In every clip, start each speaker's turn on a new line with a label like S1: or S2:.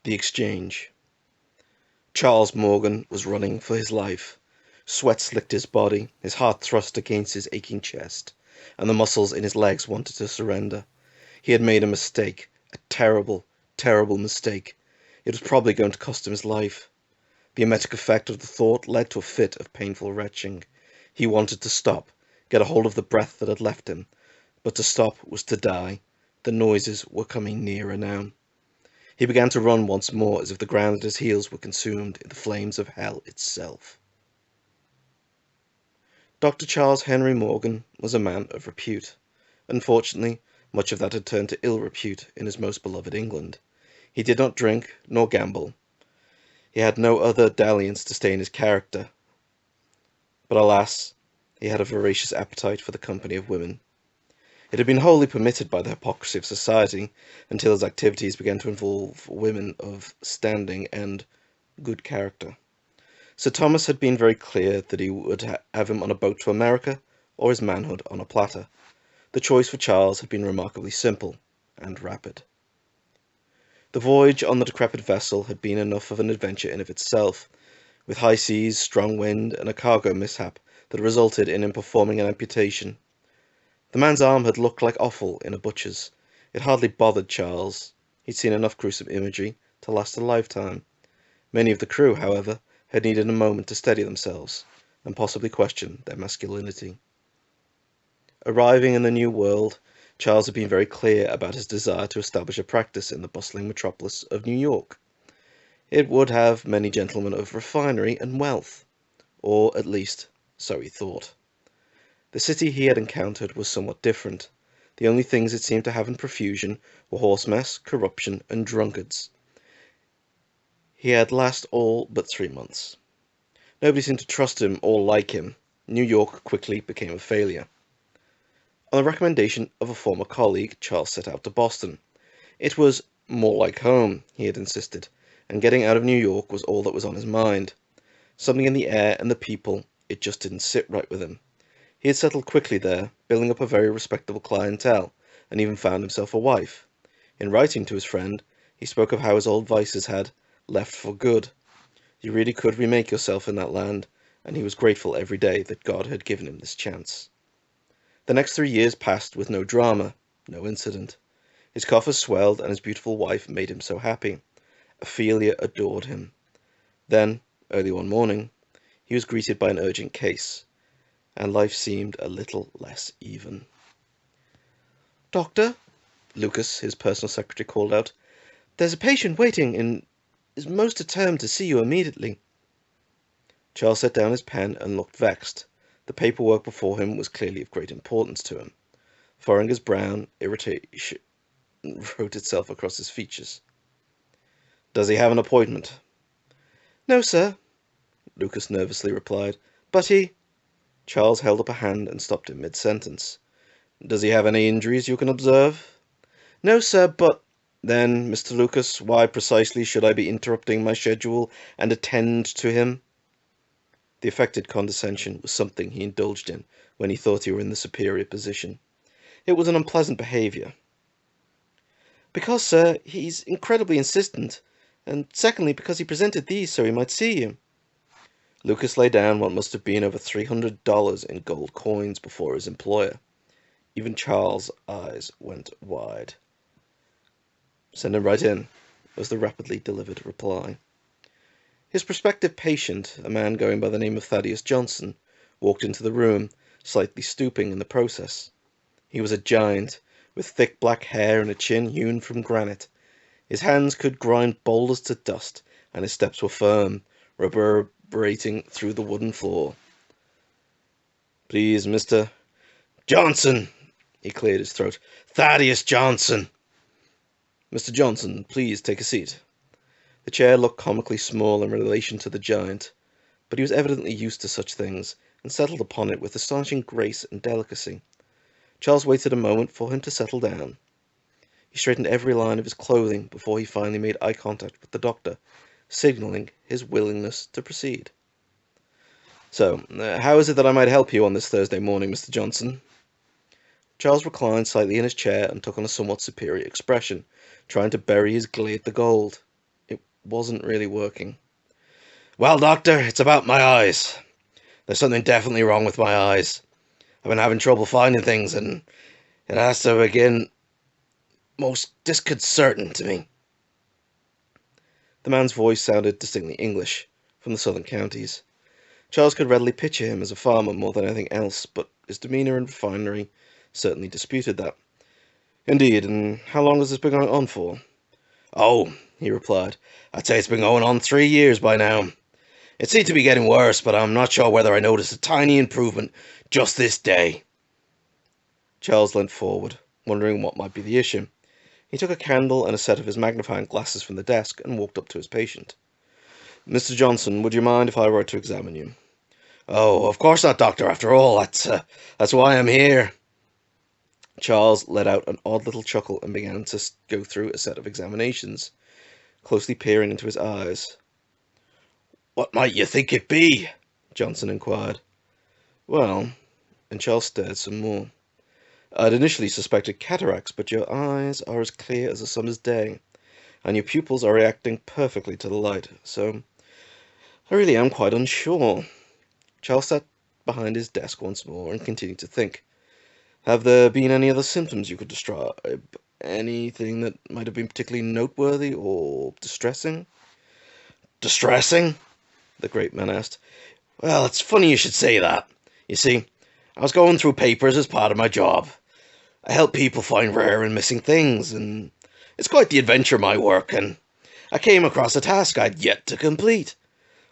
S1: The exchange. Charles Morgan was running for his life. Sweat slicked his body, his heart thrust against his aching chest, and the muscles in his legs wanted to surrender. He had made a mistake, a terrible, terrible mistake. It was probably going to cost him his life. The emetic effect of the thought led to a fit of painful retching. He wanted to stop, get a hold of the breath that had left him. But to stop was to die. The noises were coming nearer now. He began to run once more, as if the ground at his heels were consumed in the flames of hell itself. Dr. Charles Henry Morgan was a man of repute. Unfortunately, much of that had turned to ill repute in his most beloved England. He did not drink, nor gamble. He had no other dalliance to stain his character. But alas, he had a voracious appetite for the company of women. It had been wholly permitted by the hypocrisy of society until his activities began to involve women of standing and good character. Sir Thomas had been very clear that he would have him on a boat to America or his manhood on a platter. The choice for Charles had been remarkably simple and rapid. The voyage on the decrepit vessel had been enough of an adventure in of itself, with high seas, strong wind, and a cargo mishap that resulted in him performing an amputation. The man's arm had looked like offal in a butcher's. It hardly bothered Charles. He'd seen enough gruesome imagery to last a lifetime. Many of the crew, however, had needed a moment to steady themselves, and possibly question their masculinity. Arriving in the New World, Charles had been very clear about his desire to establish a practice in the bustling metropolis of New York. It would have many gentlemen of refinery and wealth, or at least so he thought. The city he had encountered was somewhat different. The only things it seemed to have in profusion were horse mess, corruption, and drunkards. He had lasted all but 3 months. Nobody seemed to trust him or like him. New York quickly became a failure. On the recommendation of a former colleague, Charles set out to Boston. It was more like home, he had insisted, and getting out of New York was all that was on his mind. Something in the air and the people, it just didn't sit right with him. He had settled quickly there, building up a very respectable clientele, and even found himself a wife. In writing to his friend, he spoke of how his old vices had left for good. You really could remake yourself in that land, and he was grateful every day that God had given him this chance. The next 3 years passed with no drama, no incident. His coffers swelled, and his beautiful wife made him so happy. Ophelia adored him. Then, early one morning, he was greeted by an urgent case, and life seemed a little less even. "Doctor," Lucas, his personal secretary, called out, "there's a patient waiting and is most determined to see you immediately." Charles set down his pen and looked vexed. The paperwork before him was clearly of great importance to him. Foringer's brown irritation wrote itself across his features. "Does he have an appointment?" "No, sir," Lucas nervously replied, "but he—" Charles held up a hand and stopped him mid-sentence. "Does he have any injuries you can observe?" "No, sir, but—" "Then, Mr. Lucas, why precisely should I be interrupting my schedule and attend to him?" The affected condescension was something he indulged in when he thought he were in the superior position. It was an unpleasant behaviour. "Because, sir, he's incredibly insistent, and secondly because he presented these so he might see you." Lucas laid down what must have been over $300 in gold coins before his employer. Even Charles' eyes went wide. "Send him right in," was the rapidly delivered reply. His prospective patient, a man going by the name of Thaddeus Johnson, walked into the room, slightly stooping in the process. He was a giant, with thick black hair and a chin hewn from granite. His hands could grind boulders to dust, and his steps were firm, reverberating through the wooden floor. "Please, Mr. Johnson," he cleared his throat. "Thaddeus Johnson." "Mr. Johnson, please take a seat." The chair looked comically small in relation to the giant, but he was evidently used to such things, and settled upon it with astonishing grace and delicacy. Charles waited a moment for him to settle down. He straightened every line of his clothing before he finally made eye contact with the doctor, signalling his willingness to proceed. "So, how is it that I might help you on this Thursday morning, Mr. Johnson?" Charles reclined slightly in his chair and took on a somewhat superior expression, trying to bury his glee at the gold. It wasn't really working. "Well, doctor, it's about my eyes. There's something definitely wrong with my eyes. I've been having trouble finding things, and it has to begin most disconcerting to me." The man's voice sounded distinctly English, from the southern counties. Charles could readily picture him as a farmer more than anything else, but his demeanour and finery certainly disputed that. "Indeed, and how long has this been going on for?" "Oh," he replied, "I'd say it's been going on 3 years by now. It seemed to be getting worse, but I'm not sure whether I noticed a tiny improvement just this day." Charles leant forward, wondering what might be the issue. He took a candle and a set of his magnifying glasses from the desk and walked up to his patient. "Mr. Johnson, would you mind if I were to examine you?" "Oh, of course not, doctor. After all, that's why I'm here." Charles let out an odd little chuckle and began to go through a set of examinations, closely peering into his eyes. "What might you think it be?" Johnson inquired. "Well," and Charles stared some more, "I'd initially suspected cataracts, but your eyes are as clear as a summer's day, and your pupils are reacting perfectly to the light, so I really am quite unsure." Charles sat behind his desk once more and continued to think. "Have there been any other symptoms you could describe? Anything that might have been particularly noteworthy or distressing?" "Distressing?" the great man asked. "Well, it's funny you should say that. You see, I was going through papers as part of my job. I help people find rare and missing things, and it's quite the adventure, my work, and I came across a task I'd yet to complete.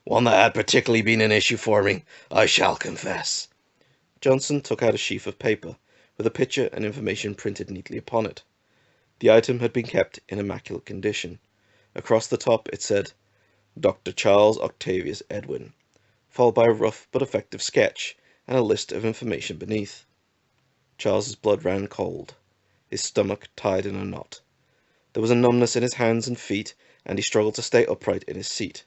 S1: One that had particularly been an issue for me, I shall confess." Johnson took out a sheaf of paper, with a picture and information printed neatly upon it. The item had been kept in immaculate condition. Across the top it said, "Dr. Charles Octavius Edwin," followed by a rough but effective sketch, and a list of information beneath. Charles's blood ran cold, his stomach tied in a knot. There was a numbness in his hands and feet, and he struggled to stay upright in his seat.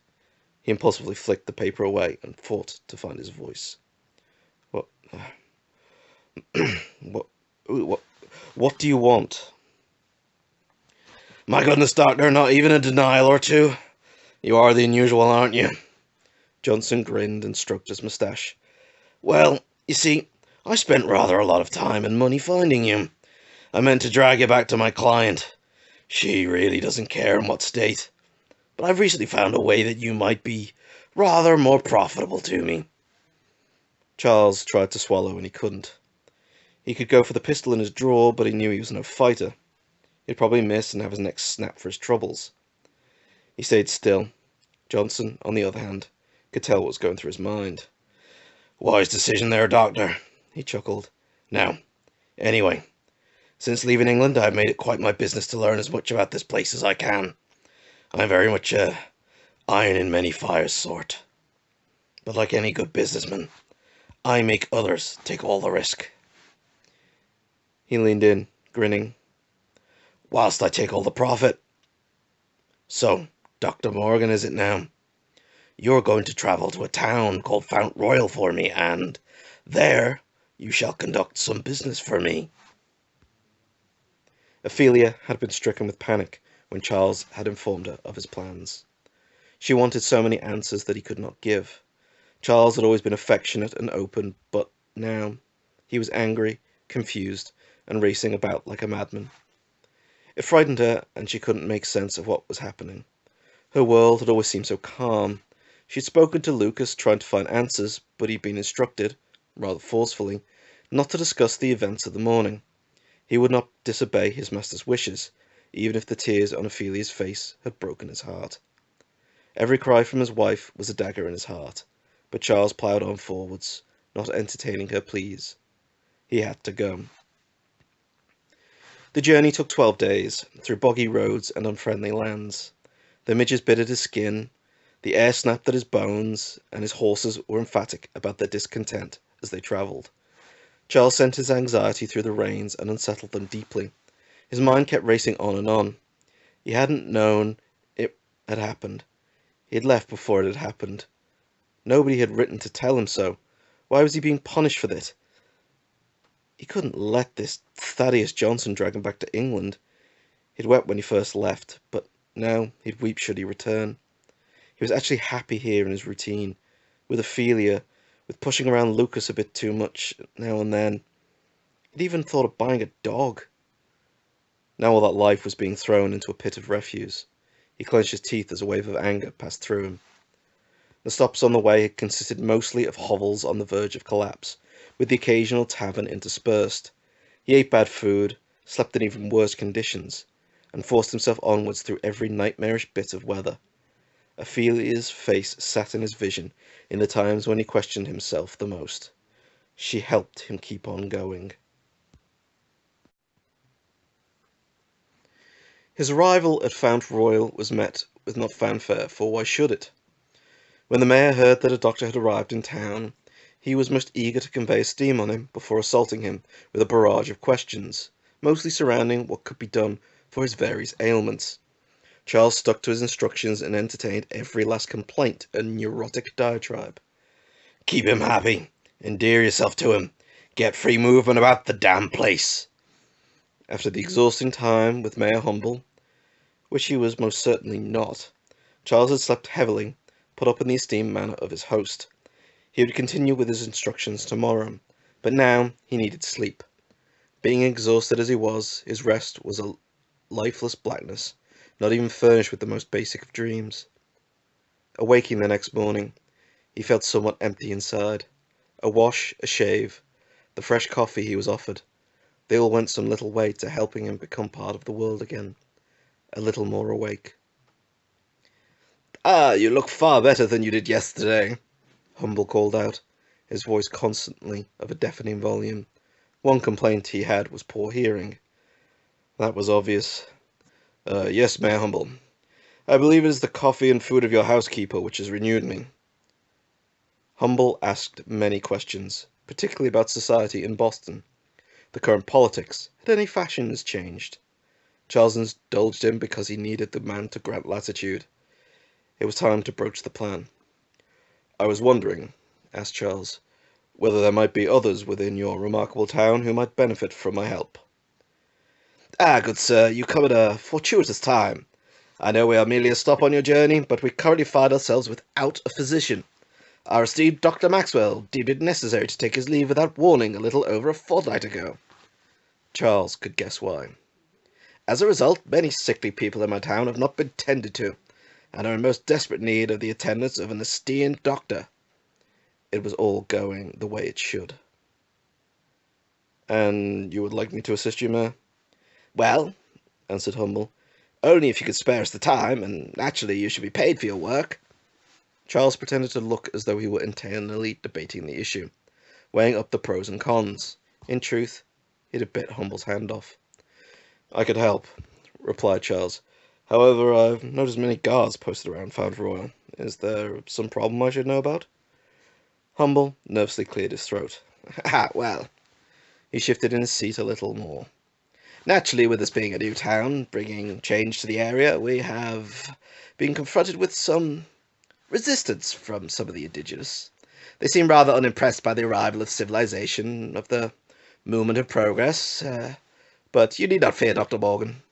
S1: He impulsively flicked the paper away and fought to find his voice. What, what, what, what do you want?" "My goodness, doctor, not even a denial or two? You are the unusual, aren't you?" Johnson grinned and stroked his moustache. "Well, you see, I spent rather a lot of time and money finding you. I meant to drag you back to my client. She really doesn't care in what state. But I've recently found a way that you might be rather more profitable to me." Charles tried to swallow and he couldn't. He could go for the pistol in his drawer, but he knew he was no fighter. He'd probably miss and have his neck snapped for his troubles. He stayed still. Johnson, on the other hand, could tell what was going through his mind. "Wise decision there, doctor," he chuckled. "Now, anyway, since leaving England, I've made it quite my business to learn as much about this place as I can. I'm very much a iron in many fires sort. But like any good businessman, I make others take all the risk." He leaned in, grinning. "Whilst I take all the profit. So, Dr. Morgan, is it now? You're going to travel to a town called Fount Royal for me, and there you shall conduct some business for me." Ophelia had been stricken with panic when Charles had informed her of his plans. She wanted so many answers that he could not give. Charles had always been affectionate and open, but now he was angry, confused, and racing about like a madman. It frightened her, and she couldn't make sense of what was happening. Her world had always seemed so calm. She'd spoken to Lucas, trying to find answers, but he'd been instructed, rather forcefully, not to discuss the events of the morning. He would not disobey his master's wishes, even if the tears on Ophelia's face had broken his heart. Every cry from his wife was a dagger in his heart, but Charles ploughed on forwards, not entertaining her pleas. He had to go. The journey took 12 days, through boggy roads and unfriendly lands. The midges bit at his skin, the air snapped at his bones, and his horses were emphatic about their discontent as they travelled. Charles sent his anxiety through the reins and unsettled them deeply. His mind kept racing on and on. He hadn't known it had happened. He had left before it had happened. Nobody had written to tell him so. Why was he being punished for this? He couldn't let this Thaddeus Johnson drag him back to England. He'd wept when he first left, but Now he'd weep should he return. He was actually happy here in his routine, with Ophelia, with pushing around Lucas a bit too much now and then. He'd even thought of buying a dog. Now all that life was being thrown into a pit of refuse. He clenched his teeth as a wave of anger passed through him. The stops on the way had consisted mostly of hovels on the verge of collapse, with the occasional tavern interspersed. He ate bad food, slept in even worse conditions, and forced himself onwards through every nightmarish bit of weather. Ophelia's face sat in his vision in the times when he questioned himself the most. She helped him keep on going. His arrival at Fount Royal was met with not fanfare, for why should it? When the mayor heard that a doctor had arrived in town, he was most eager to convey esteem on him before assaulting him with a barrage of questions, mostly surrounding what could be done for his various ailments. Charles stuck to his instructions and entertained every last complaint and neurotic diatribe. "Keep him happy. Endear yourself to him. Get free movement about the damn place." After the exhausting time with Mayor Humble, which he was most certainly not, Charles had slept heavily, put up in the esteemed manner of his host. He would continue with his instructions tomorrow, but now he needed sleep. Being exhausted as he was, his rest was a lifeless blackness, not even furnished with the most basic of dreams. Awaking the next morning, he felt somewhat empty inside. A wash, a shave, the fresh coffee he was offered, they all went some little way to helping him become part of the world again, a little more awake. "Ah, you look far better than you did yesterday," Humble called out, his voice constantly of a deafening volume. One complaint he had was poor hearing. That was obvious. Yes, Mayor Humble. I believe it is the coffee and food of your housekeeper which has renewed me." Humble asked many questions, particularly about society in Boston. The current politics. Had any fashions changed? Charles indulged him because he needed the man to grant latitude. It was time to broach the plan. "I was wondering," asked Charles, "whether there might be others within your remarkable town who might benefit from my help." "Ah, good sir, you come at a fortuitous time. I know we are merely a stop on your journey, but we currently find ourselves without a physician. Our esteemed Dr. Maxwell deemed it necessary to take his leave without warning a little over a fortnight ago." Charles could guess why. "As a result, many sickly people in my town have not been tended to, and are in most desperate need of the attendance of an esteemed doctor." It was all going the way it should. "And you would like me to assist you, Mayor?"
S2: "Well," answered Humble, "only if you could spare us the time, and naturally you should be paid for your work."
S1: Charles pretended to look as though he were internally debating the issue, weighing up the pros and cons. In truth, he'd have bit Humble's hand off. "I could help," replied Charles. "However, I've noticed many guards posted around Fount Royal. Is there some problem I should know about?" Humble nervously cleared his throat.
S2: "Ah, well."
S1: He shifted in his seat a little more.
S2: "Naturally, with this being a new town, bringing change to the area, we have been confronted with some resistance from some of the indigenous. They seem rather unimpressed by the arrival of civilization, of the movement of progress. But you need not fear, Dr. Morgan.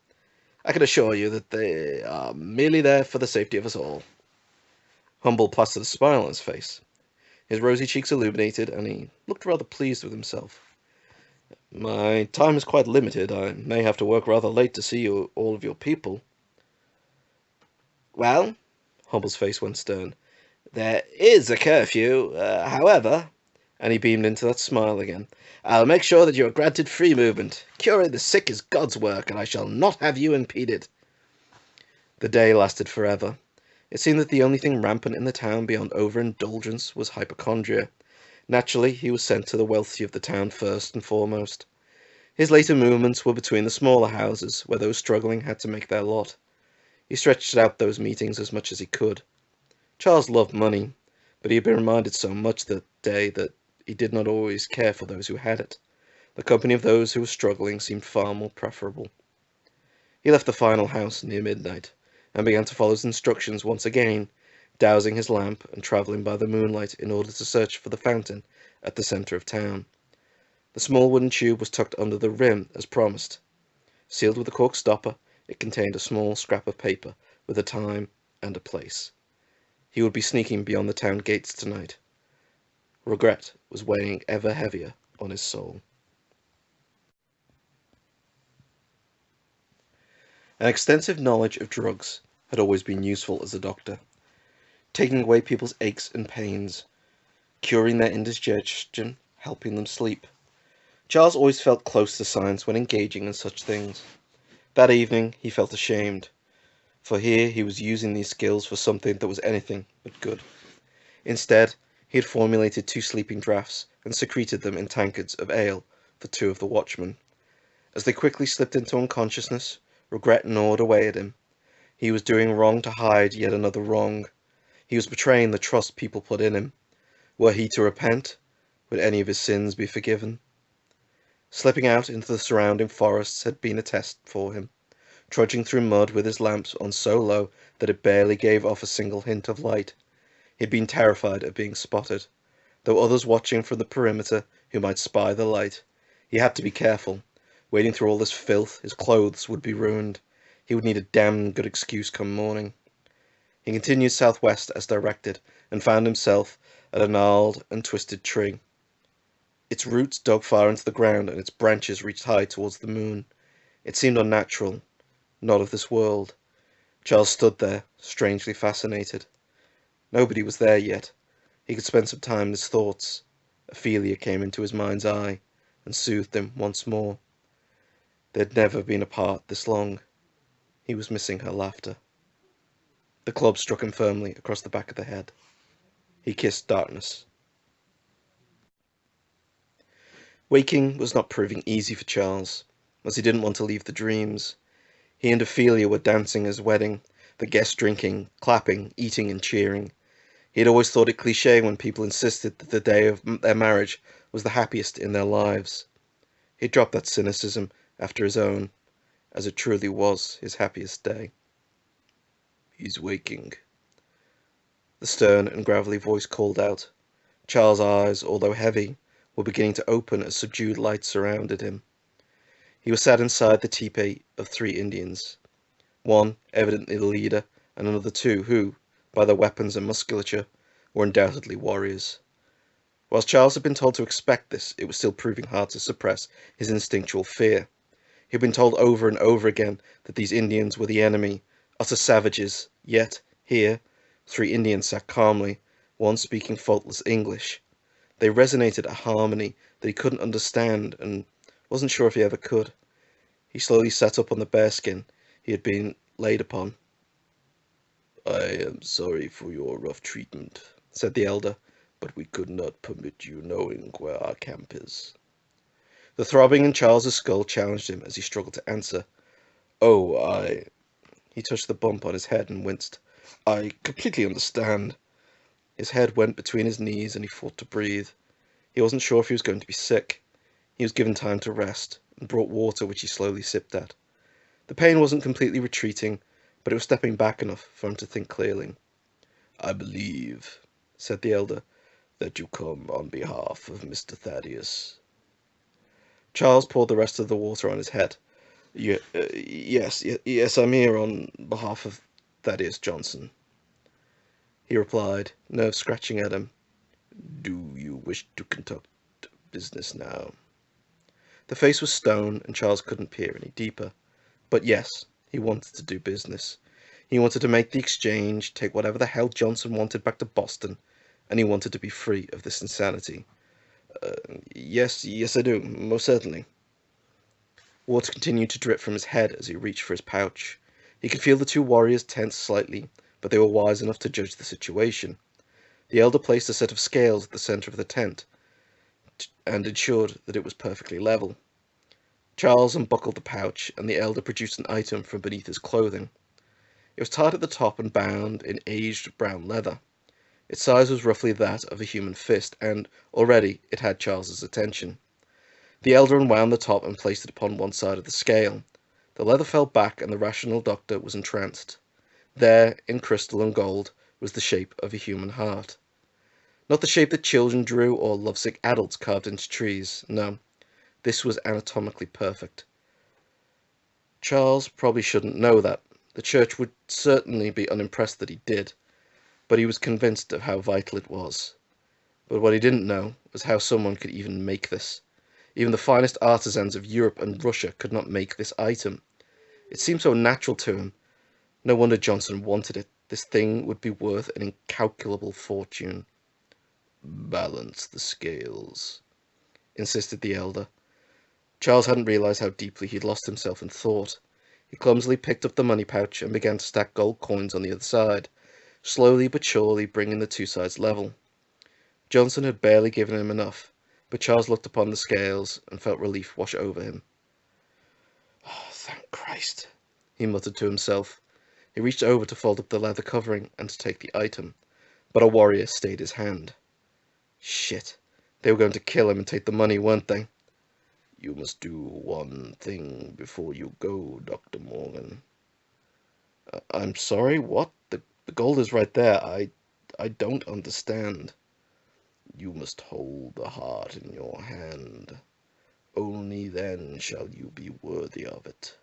S2: I can assure you that they are merely there for the safety of us all."
S1: Humble plastered a smile on his face. His rosy cheeks illuminated, and he looked rather pleased with himself. "My time is quite limited. I may have to work rather late to see all of your people."
S2: "Well," Humble's face went stern, "there is a curfew. However," and he beamed into that smile again, "I'll make sure that you are granted free movement. Curing the sick is God's work, and I shall not have you impeded."
S1: The day lasted forever. It seemed that the only thing rampant in the town beyond overindulgence was hypochondria. Naturally, he was sent to the wealthy of the town first and foremost. His later movements were between the smaller houses, where those struggling had to make their lot. He stretched out those meetings as much as he could. Charles loved money, but he had been reminded so much that day that he did not always care for those who had it. The company of those who were struggling seemed far more preferable. He left the final house near midnight, and began to follow his instructions once again, dousing his lamp and travelling by the moonlight in order to search for the fountain at the centre of town. The small wooden tube was tucked under the rim as promised. Sealed with a cork stopper, it contained a small scrap of paper with a time and a place. He would be sneaking beyond the town gates tonight. Regret was weighing ever heavier on his soul. An extensive knowledge of drugs had always been useful as a doctor, taking away people's aches and pains, curing their indigestion, helping them sleep. Charles always felt close to science when engaging in such things. That evening he felt ashamed, for here he was using these skills for something that was anything but good. Instead, he had formulated 2 sleeping draughts and secreted them in tankards of ale for 2 of the watchmen. As they quickly slipped into unconsciousness, regret gnawed away at him. He was doing wrong to hide yet another wrong. He was betraying the trust people put in him. Were he to repent, would any of his sins be forgiven? Slipping out into the surrounding forests had been a test for him, trudging through mud with his lamps on so low that it barely gave off a single hint of light. He had been terrified of being spotted. Though others watching from the perimeter who might spy the light, he had to be careful. Wading through all this filth, his clothes would be ruined. He would need a damn good excuse come morning. He continued southwest as directed, and found himself at a gnarled and twisted tree. Its roots dug far into the ground, and its branches reached high towards the moon. It seemed unnatural, not of this world. Charles stood there, strangely fascinated. Nobody was there yet. He could spend some time in his thoughts. Ophelia came into his mind's eye, and soothed him once more. They had never been apart this long. He was missing her laughter. The club struck him firmly across the back of the head. He kissed darkness. Waking was not proving easy for Charles, as he didn't want to leave the dreams. He and Ophelia were dancing his wedding, the guests drinking, clapping, eating and cheering. He had always thought it cliché when people insisted that the day of their marriage was the happiest in their lives. He dropped that cynicism after his own, as it truly was his happiest day. "He's waking," the stern and gravelly voice called out. Charles' eyes, although heavy, were beginning to open as subdued light surrounded him. He was sat inside the tepee of 3 Indians, one evidently the leader, and another 2 who, by their weapons and musculature, were undoubtedly warriors. Whilst Charles had been told to expect this, it was still proving hard to suppress his instinctual fear. He had been told over and over again that these Indians were the enemy, utter savages, yet, here, 3 Indians sat calmly, one speaking faultless English. They resonated a harmony that he couldn't understand, and wasn't sure if he ever could. He slowly sat up on the bearskin he had been laid upon. "I am sorry for your rough treatment," said the elder, "but we could not permit you knowing where our camp is." The throbbing in Charles's skull challenged him as he struggled to answer. "Oh, He touched the bump on his head and winced. "I completely understand." His head went between his knees and he fought to breathe. He wasn't sure if he was going to be sick. He was given time to rest, and brought water which he slowly sipped at. The pain wasn't completely retreating, but it was stepping back enough for him to think clearly. "I believe," said the elder, "that you come on behalf of Mr. Thaddeus." Charles poured the rest of the water on his head. Yes, I'm here on behalf of Thaddeus Johnson," he replied, nerves scratching at him. "Do you wish to conduct business now?" The face was stone, and Charles couldn't peer any deeper. But yes, he wanted to do business. He wanted to make the exchange, take whatever the hell Johnson wanted back to Boston, and he wanted to be free of this insanity. Yes, I do, most certainly." Water continued to drip from his head as he reached for his pouch. He could feel the 2 warriors tense slightly, but they were wise enough to judge the situation. The elder placed a set of scales at the centre of the tent, and ensured that it was perfectly level. Charles unbuckled the pouch, and the elder produced an item from beneath his clothing. It was tied at the top and bound in aged brown leather. Its size was roughly that of a human fist, and already it had Charles's attention. The elder unwound the top and placed it upon one side of the scale. The leather fell back, and the rational doctor was entranced. There, in crystal and gold, was the shape of a human heart. Not the shape that children drew or lovesick adults carved into trees. No, this was anatomically perfect. Charles probably shouldn't know that, The church would certainly be unimpressed that he did, but he was convinced of how vital it was. But what he didn't know was how someone could even make this. Even the finest artisans of Europe and Russia could not make this item. It seemed so natural to him. No wonder Johnson wanted it. This thing would be worth an incalculable fortune. "Balance the scales," insisted the elder. Charles hadn't realized how deeply he'd lost himself in thought. He clumsily picked up the money pouch and began to stack gold coins on the other side, slowly but surely bringing the two sides level. Johnson had barely given him enough, but Charles looked upon the scales and felt relief wash over him. "Oh, thank Christ," he muttered to himself. He reached over to fold up the leather covering and to take the item, but a warrior stayed his hand. Shit, they were going to kill him and take the money, weren't they? "You must do one thing before you go, Dr. Morgan." I'm sorry, what? The gold is right there. I don't understand." "You must hold the heart in your hand. Only then shall you be worthy of it."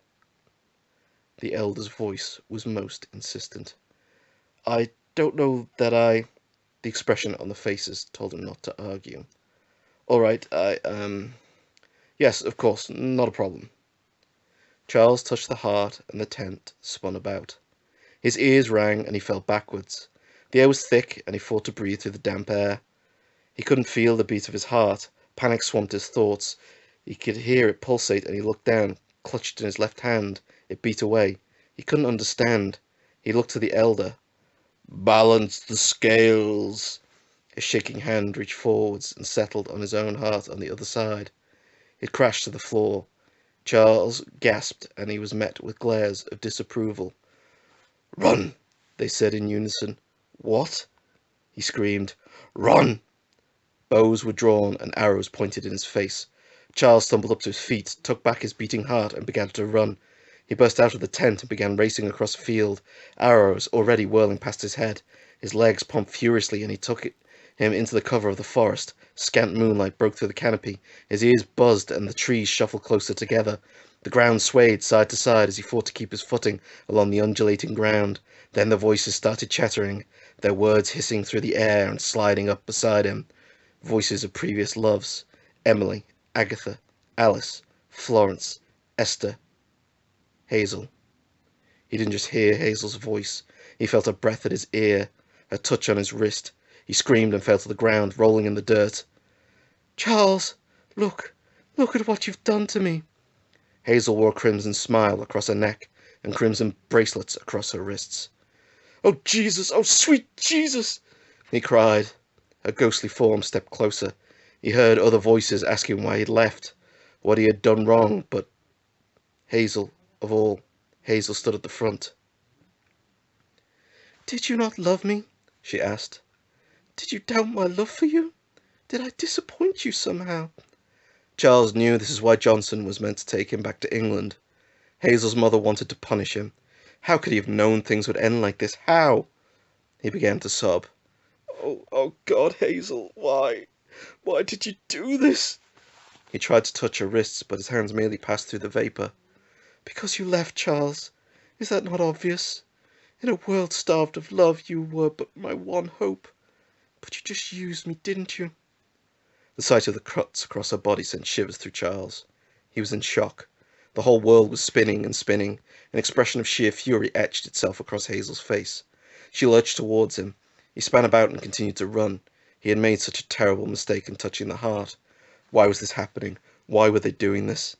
S1: The elder's voice was most insistent. "I don't know that I—" The expression on the faces told him not to argue. "All right, yes, of course, not a problem." Charles touched the heart and the tent spun about. His ears rang and he fell backwards. The air was thick and he fought to breathe through the damp air. He couldn't feel the beat of his heart. Panic swamped his thoughts. He could hear it pulsate and he looked down, clutched in his left hand. It beat away. He couldn't understand. He looked to the elder. "Balance the scales." His shaking hand reached forwards and settled on his own heart on the other side. It crashed to the floor. Charles gasped and he was met with glares of disapproval. "Run!" they said in unison. "What?" he screamed. "Run!" Bows were drawn and arrows pointed in his face. Charles stumbled up to his feet, took back his beating heart and began to run. He burst out of the tent and began racing across the field, arrows already whirling past his head. His legs pumped furiously and he took him into the cover of the forest. Scant moonlight broke through the canopy. His ears buzzed and the trees shuffled closer together. The ground swayed side to side as he fought to keep his footing along the undulating ground. Then the voices started chattering, their words hissing through the air and sliding up beside him. Voices of previous loves. Emily, Agatha, Alice, Florence, Esther, Hazel. He didn't just hear Hazel's voice. He felt her breath at his ear, her touch on his wrist. He screamed and fell to the ground, rolling in the dirt. "Charles, look at what you've done to me." Hazel wore a crimson smile across her neck and crimson bracelets across her wrists. "Oh, Jesus! Oh, sweet Jesus!" he cried. Her ghostly form stepped closer. He heard other voices asking why he'd left, what he had done wrong, but Hazel, of all, Hazel stood at the front. "Did you not love me?" she asked. "Did you doubt my love for you? Did I disappoint you somehow?" Charles knew this is why Johnson was meant to take him back to England. Hazel's mother wanted to punish him. How could he have known things would end like this? How? He began to sob. Oh God, Hazel, why? Why did you do this?" He tried to touch her wrists, but his hands merely passed through the vapour. "Because you left, Charles. Is that not obvious? In a world starved of love, you were but my one hope. But you just used me, didn't you?" The sight of the cuts across her body sent shivers through Charles. He was in shock. The whole world was spinning and spinning. An expression of sheer fury etched itself across Hazel's face. She lurched towards him. He span about and continued to run. He had made such a terrible mistake in touching the heart. Why was this happening? Why were they doing this?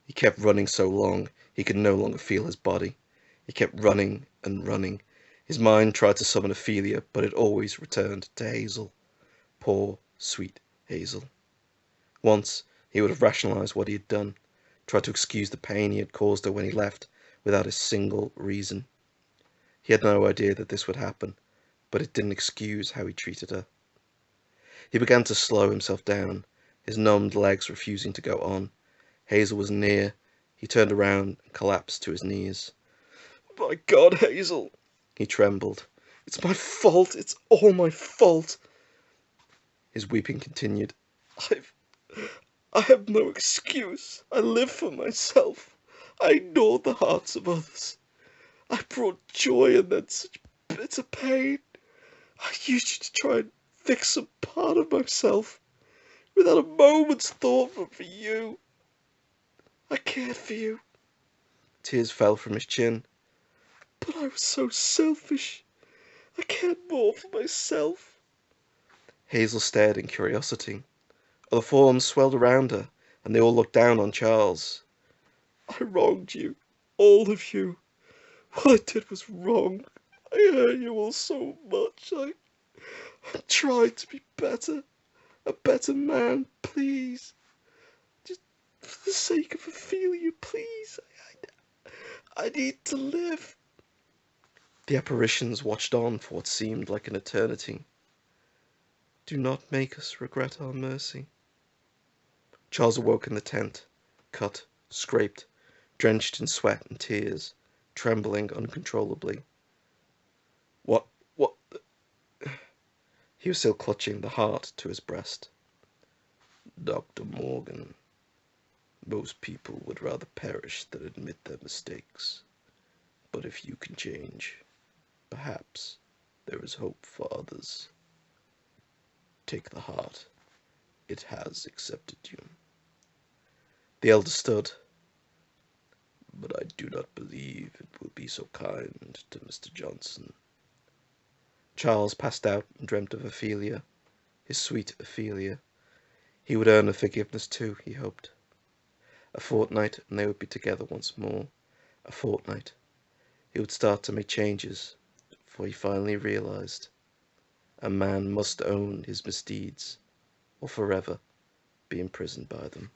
S1: He kept running so long, he could no longer feel his body. He kept running and running. His mind tried to summon Ophelia, but it always returned to Hazel. Poor, sweet Hazel. Once, he would have rationalized what he had done, tried to excuse the pain he had caused her when he left, without a single reason. He had no idea that this would happen, but it didn't excuse how he treated her. He began to slow himself down, his numbed legs refusing to go on. Hazel was near. He turned around and collapsed to his knees. "My God, Hazel!" he trembled. "It's my fault! It's all my fault!" His weeping continued. I have no excuse. I live for myself. I ignore the hearts of others. I brought joy and then such bitter pain. I used you to try and fix some part of myself, without a moment's thought but for you. I cared for you. Tears fell from his chin. But I was so selfish. I cared more for myself. Hazel stared in curiosity. Other forms swelled around her, and they all looked down on Charles. I wronged you, all of you. What I did was wrong. I hurt you all so much. I tried to be better, a better man, please. Just for the sake of Ophelia, please. I need to live. The apparitions watched on for what seemed like an eternity. Do not make us regret our mercy. Charles awoke in the tent, cut, scraped, drenched in sweat and tears, trembling uncontrollably. What? He was still clutching the heart to his breast. Dr. Morgan, most people would rather perish than admit their mistakes. But if you can change, perhaps there is hope for others. Take the heart. It has accepted you. The elder stood. But I do not believe it will be so kind to Mr. Johnson. Charles passed out and dreamt of Ophelia, his sweet Ophelia. He would earn her forgiveness too, he hoped. A fortnight and they would be together once more. A fortnight. He would start to make changes, for he finally realized a man must own his misdeeds, or forever be imprisoned by them.